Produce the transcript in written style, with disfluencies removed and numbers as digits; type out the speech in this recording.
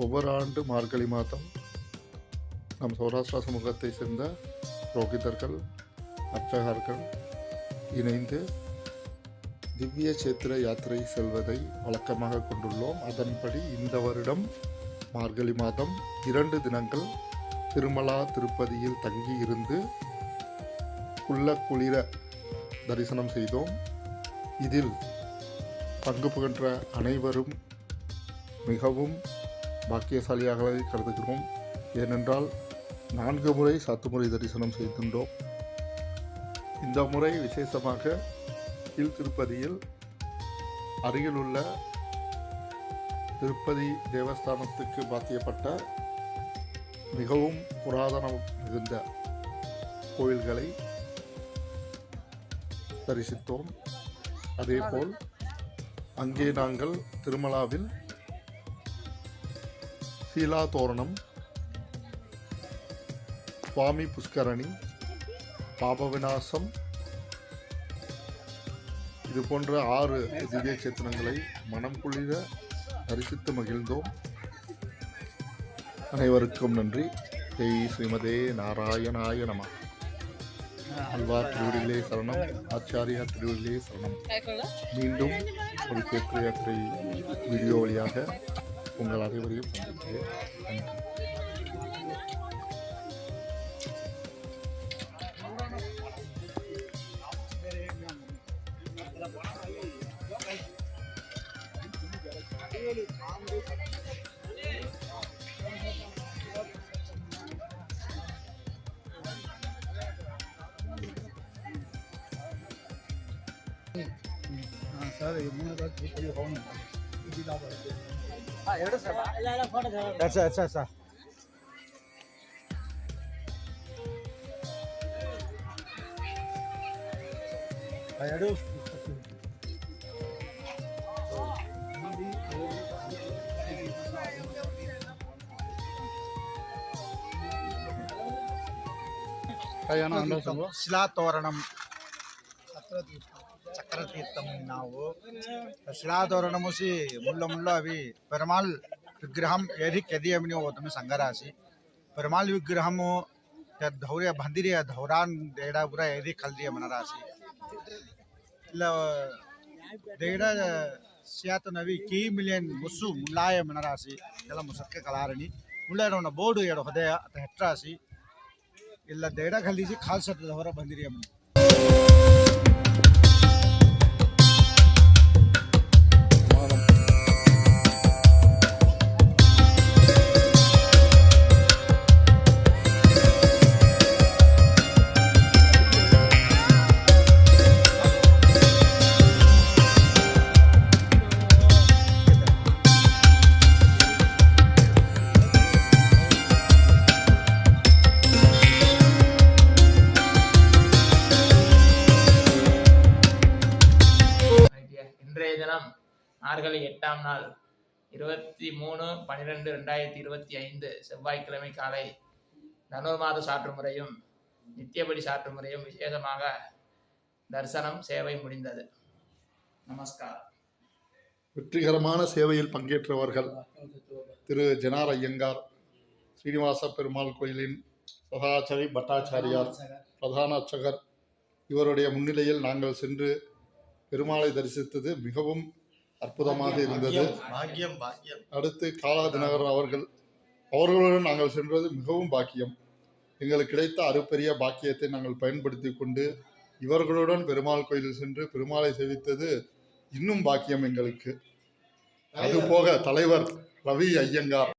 ஒவ்வொரு ஆண்டு மார்கழி மாதம் நம் சௌராஷ்டிரா சமூகத்தை சேர்ந்த புரோகிதர்கள் அர்ச்சகர்கள் இணைந்து திவ்ய சேத்திர யாத்திரை செல்வதை வழக்கமாக கொண்டுள்ளோம். அதன்படி இந்த வருடம் மார்கழி மாதம் 2 தினங்கள் திருமலா திருப்பதியில் தங்கி இருந்து உள்ள குளிர தரிசனம் செய்தோம். இதில் பங்கு பெற்ற அனைவரும் மிகவும் பாக்கியசாலியாக கருதுகிறோம். ஏனென்றால் 4 முறை சாத்துமுறை தரிசனம் செய்கின்றோம். இந்த முறை விசேஷமாக கீழ் திருப்பதியில் அருகிலுள்ள திருப்பதி தேவஸ்தானத்துக்கு பாத்தியப்பட்ட மிகவும் புராதனம் மிகுந்த கோயில்களை தரிசித்தோம். அதேபோல் அங்கே நாங்கள் திருமலாவில் சீலா தோரணம், சுவாமி புஷ்கரணி, பாப விநாசம் இது போன்ற 6 திவ்ய சேத்திரங்களை மனம் குளிர தரிசித்து மகிழ்ந்தோம். அனைவருக்கும் நன்றி. ஜெய் ஸ்ரீமதே நாராயணாய நம. அல்வார் திருவடிகளே சரணம், ஆச்சாரியா திருவடிகளே சரணம். மீண்டும் ஒரு சேத்திர யாத்திரை வீடியோ வழியாக உங்கள் அனைவரையும் சந்திக்கிறேன். நன்றி. सर अच्छा अच्छा ಶಿಲಾತೋರಣಂ చక్రతీర్థం ನಾವು శిలాతోరణముసి ముళ్ళ అవి పెరుమాళ్ విగ్రహం ఏది కెదియమని ఓతమి సంగరాసి పెరుమాళ్ విగ్రహము ధౌర్య భందిరియ ధౌరాన్ దేడా పుర ఏది కల్దియ మనరాసి ఇలా దేడా సియాత నవి కీ మిలియన్ ముస్సు ముల్లాయ మనరాసి ఇలా ముసక్క కలారని ముల్లాయన ಬೋರ್ಡು ಎಡ ಹೃದಯ ಅತ ಹೆಟ್ರಾಸಿ ಇಲ್ಲ ದೇಡ ಕಲ್ದಿಸಿ ಖಾಲ್ಸತ್ ಧೌರ ಭಂದಿರಿಯ ಮನಿ. இன்றைய தினம் மார்கழி 8ஆம் நாள் 23/12/2025 செவ்வாய்க்கிழமை காலை தனுர்மாத சாற்று முறையும் நித்தியபடி சாற்று முறையும் விசேஷமாக தரிசனம் சேவை முடிந்தது. நமஸ்காரம். வெற்றிகரமான சேவையில் பங்கேற்றவர்கள் திரு ஜனார் ஐயங்கார், ஸ்ரீனிவாச பெருமாள் கோயிலின் சதாச்சாரி பட்டாச்சாரியார், பிரதான அர்ச்சகர் இவருடைய முன்னிலையில் நாங்கள் சென்று பெருமாளை தரிசித்தது மிகவும் அற்புதமாக இருந்தது. அடுத்து காலா தினகரன் அவர்களுடன் நாங்கள் சென்றது மிகவும் பாக்கியம். எங்களுக்கு கிடைத்த அருப்பெரிய பாக்கியத்தை நாங்கள் பயன்படுத்தி கொண்டு இவர்களுடன் பெருமாள் கோயிலில் சென்று பெருமாளை சேவித்தது இன்னும் பாக்கியம் எங்களுக்கு. அதுபோக தலைவர் ரவி ஐயங்கார்